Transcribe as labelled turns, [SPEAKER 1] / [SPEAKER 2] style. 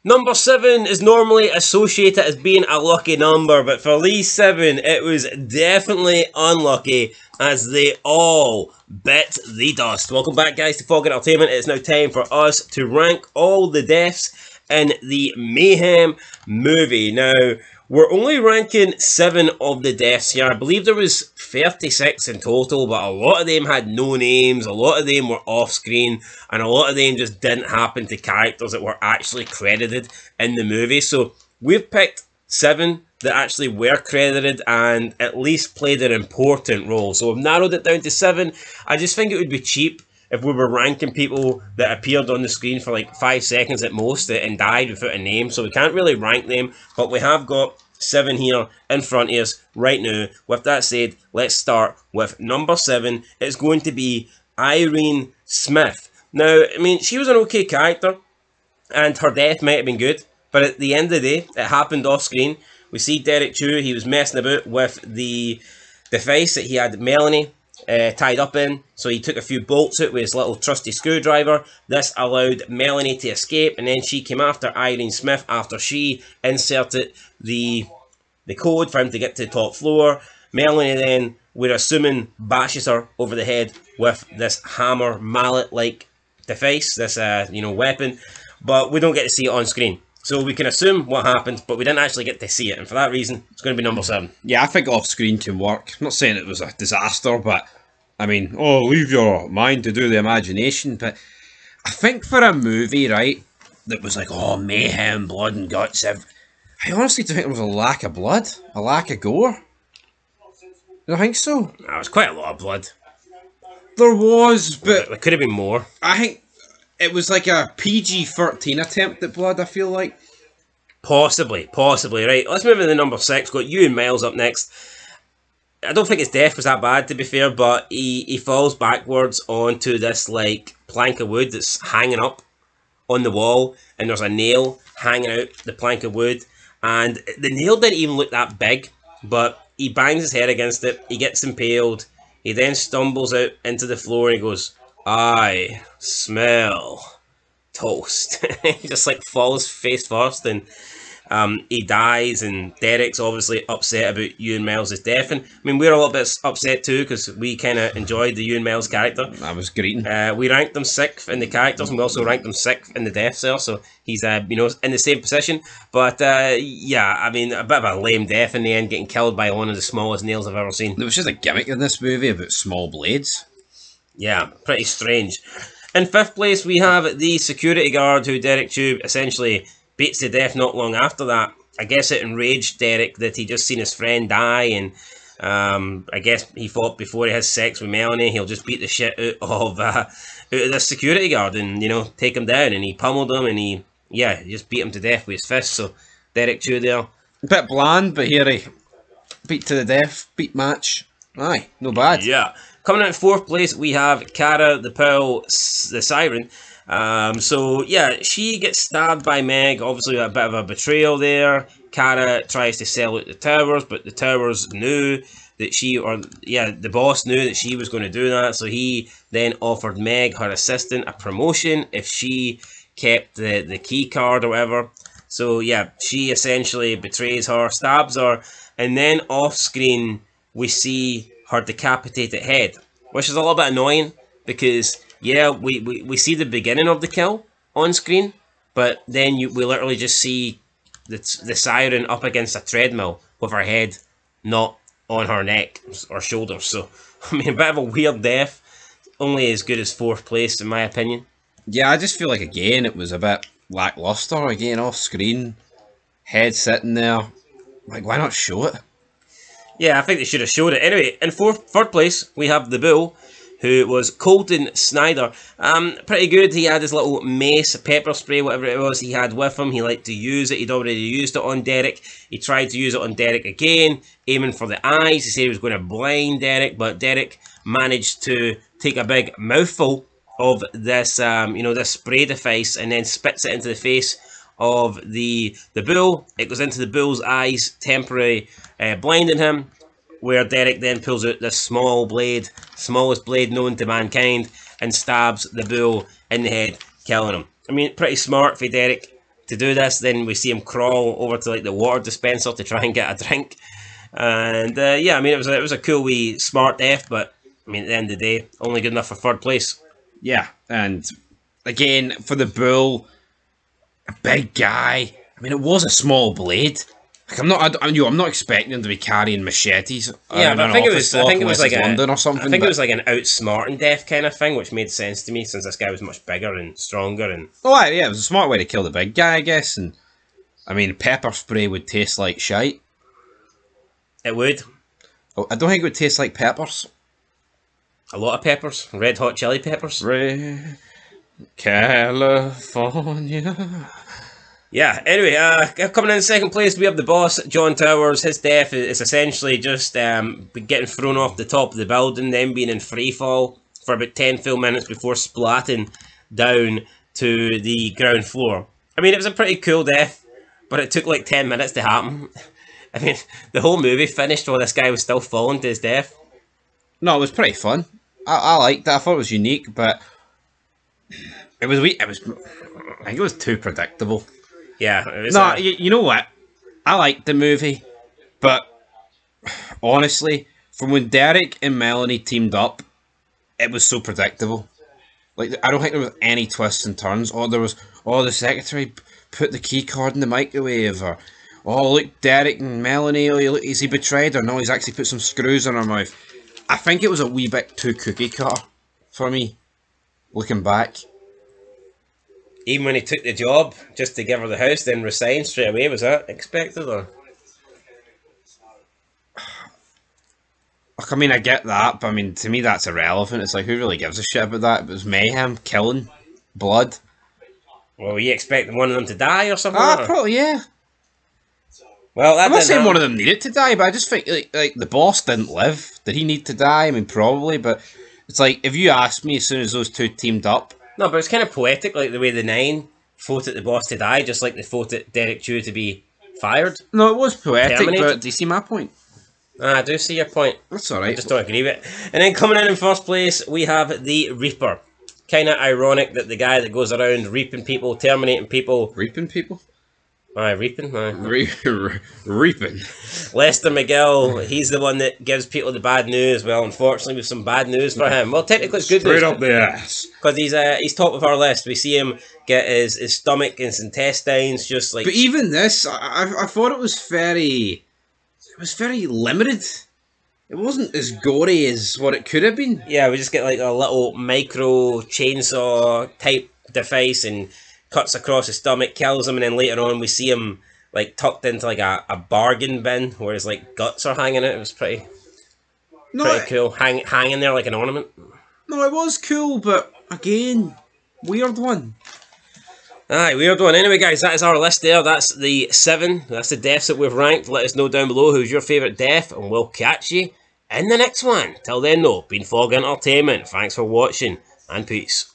[SPEAKER 1] Number 7 is normally associated as being a lucky number, but for these 7, it was definitely unlucky as they all bit the dust. Welcome back, guys, to Fog Entertainment. It's now time for us to rank all the deaths in the Mayhem movie. Now, we're only ranking 7 of the deaths here. I believe there was 36 in total, but a lot of them had no names, a lot of them were off-screen, and a lot of them just didn't happen to characters that were actually credited in the movie. So we've picked 7 that actually were credited and at least played an important role. So we've narrowed it down to 7. I just think it would be cheap if we were ranking people that appeared on the screen for like 5 seconds at most and died without a name. So we can't really rank them, but we have got 7 here in front of us right now. With that said, let's start with number 7. It's going to be Irene Smith. Now, I mean, she was an okay character, and her death might have been good, but at the end of the day, it happened off screen. We see Derek Chew, he was messing about with the device that he had Melanie tied up in, so he took a few bolts out with his little trusty screwdriver. This allowed Melanie to escape, and then she came after Irene Smith after she inserted the code for him to get to the top floor. Melanie then, we're assuming, bashes her over the head with this hammer mallet-like device, this weapon, but we don't get to see it on screen. So we can assume what happened, but we didn't actually get to see it, and for that reason, it's going to be number 7.
[SPEAKER 2] Yeah, I think off-screen can work. I'm not saying it was a disaster, but, I mean, leave your mind to do the imagination, but I think for a movie, right, that was like, mayhem, blood and guts, I honestly think there was a lack of blood, a lack of gore. I don't think so.
[SPEAKER 1] There was quite a lot of blood.
[SPEAKER 2] There was, but
[SPEAKER 1] there could have been more.
[SPEAKER 2] I think it was like a PG-13 attempt at blood, I feel like.
[SPEAKER 1] Possibly. Right, let's move into number 6. Got Ewan Miles up next. I don't think his death was that bad, to be fair, but he falls backwards onto this, like, plank of wood that's hanging up on the wall, and there's a nail hanging out the plank of wood, and the nail didn't even look that big, but he bangs his head against it, he gets impaled, he then stumbles out into the floor, and he goes, "I smell toast." He just like falls face first, and he dies, and Derek's obviously upset about Ewan Miles' death, and I mean, we're a little bit upset too, because we kind of enjoyed the Ewan Miles character.
[SPEAKER 2] I was greeting.
[SPEAKER 1] We ranked him 6th in the characters, and we also ranked him 6th in the deaths there, so he's in the same position, but yeah, I mean, a bit of a lame death in the end, getting killed by one of the smallest nails I've ever seen.
[SPEAKER 2] There was just a gimmick in this movie about small blades.
[SPEAKER 1] Yeah, pretty strange. In 5th place, we have the security guard who Derek Chew essentially beats to death not long after that. I guess it enraged Derek that he just seen his friend die, and I guess he thought before he has sex with Melanie, he'll just beat the shit out of this security guard and, take him down, and he pummeled him, and he just beat him to death with his fist. So Derek Chew there.
[SPEAKER 2] A bit bland, but here he beat to the death, beat match. Aye, no bad.
[SPEAKER 1] Yeah. Coming in 4th place, we have Kara the Pearl, the Siren. So yeah, she gets stabbed by Meg. Obviously a bit of a betrayal there. Kara tries to sell out the towers, but the towers knew that the boss knew that she was going to do that. So he then offered Meg, her assistant, a promotion if she kept the key card or whatever. So yeah, she essentially betrays her, stabs her, and then off screen we see her decapitated head, which is a little bit annoying because, yeah, we see the beginning of the kill on screen, but then we literally just see the Siren up against a treadmill with her head not on her neck or shoulders. So, I mean, a bit of a weird death, only as good as 4th place in my opinion.
[SPEAKER 2] Yeah, I just feel like, again, it was a bit lackluster, again, off screen, head sitting there. Like, why not show it?
[SPEAKER 1] Yeah, I think they should have showed it. Anyway, in 3rd place, we have the Bull, who was Colton Snyder. Pretty good. He had his little mace, pepper spray, whatever it was he had with him. He liked to use it. He'd already used it on Derek. He tried to use it on Derek again, aiming for the eyes. He said he was going to blind Derek, but Derek managed to take a big mouthful of this, this spray device, and then spits it into the face of the Bull. It goes into the Bull's eyes, temporarily blinding him, where Derek then pulls out this small blade, smallest blade known to mankind, and stabs the Bull in the head, killing him. I mean, pretty smart for Derek to do this. Then we see him crawl over to like the water dispenser to try and get a drink. And yeah, I mean, it was a cool wee smart death, but I mean, at the end of the day, only good enough for third place.
[SPEAKER 2] Yeah, and again for the bull, a big guy. I mean, it was a small blade. Like, I'm not expecting him to be carrying machetes.
[SPEAKER 1] Yeah, but I think it was like
[SPEAKER 2] London or something.
[SPEAKER 1] I think it was like an outsmarting death kind of thing, which made sense to me since this guy was much bigger and stronger. And
[SPEAKER 2] oh, yeah, it was a smart way to kill the big guy, I guess. And I mean, pepper spray would taste like shite.
[SPEAKER 1] It would.
[SPEAKER 2] Oh, I don't think it would taste like peppers.
[SPEAKER 1] A lot of peppers, red hot chili peppers.
[SPEAKER 2] Red California.
[SPEAKER 1] Yeah, anyway, coming in second place, we have the boss, John Towers. His death is essentially just getting thrown off the top of the building, then being in free fall for about 10 full minutes before splatting down to the ground floor. I mean, it was a pretty cool death, but it took like 10 minutes to happen. I mean, the whole movie finished while this guy was still falling to his death.
[SPEAKER 2] No, it was pretty fun. I liked that. I thought it was unique, but I think it was too predictable.
[SPEAKER 1] Yeah. It was
[SPEAKER 2] no, you know what? I liked the movie, but honestly, from when Derek and Melanie teamed up, it was so predictable. Like, I don't think there was any twists and turns. Or there was, the secretary put the key card in the microwave, or look, Derek and Melanie, look, is he betrayed? Or no, he's actually put some screws in her mouth. I think it was a wee bit too cookie cutter for me, looking back.
[SPEAKER 1] Even when he took the job just to give her the house, then resigned straight away, was that expected? Or?
[SPEAKER 2] Look, I mean, I get that, but I mean, to me that's irrelevant. It's like, who really gives a shit about that? It was mayhem, killing, blood.
[SPEAKER 1] Well, were you expecting one of them to die or something?
[SPEAKER 2] Probably, yeah.
[SPEAKER 1] Well,
[SPEAKER 2] I'm not saying one of them needed to die, but I just think, like the boss didn't live. Did he need to die? I mean, probably, but it's like, if you asked me as soon as those two teamed up.
[SPEAKER 1] No, but it's kind of poetic, like the way the Nine voted the boss to die, just like they voted Derek Chew to be fired.
[SPEAKER 2] No, it was poetic,
[SPEAKER 1] Terminated.
[SPEAKER 2] but do you see my point?
[SPEAKER 1] I do see your point.
[SPEAKER 2] That's alright.
[SPEAKER 1] I just don't agree with it. And then coming in first place, we have the Reaper. Kind of ironic that the guy that goes around reaping people, terminating people...
[SPEAKER 2] Reaping people?
[SPEAKER 1] Aye, reaping. Aye.
[SPEAKER 2] Reaping.
[SPEAKER 1] Lester McGill, he's the one that gives people the bad news. Well, unfortunately, with some bad news for him. Well, technically, it's good news.
[SPEAKER 2] Straight up the ass.
[SPEAKER 1] Because he's top of our list. We see him get his stomach and his intestines just like...
[SPEAKER 2] But even this, I thought it was very limited. It wasn't as gory as what it could have been.
[SPEAKER 1] Yeah, we just get like a little micro chainsaw type device and cuts across his stomach, kills him, and then later on we see him like tucked into like a bargain bin where his like guts are hanging out. It was pretty cool, hanging there like an ornament.
[SPEAKER 2] No, it was cool, but again, weird one.
[SPEAKER 1] Aye, weird one. Anyway, guys, that is our list there. That's the 7. That's the deaths that we've ranked. Let us know down below who's your favourite death, and we'll catch you in the next one. Till then, though, been Fog Entertainment. Thanks for watching, and peace.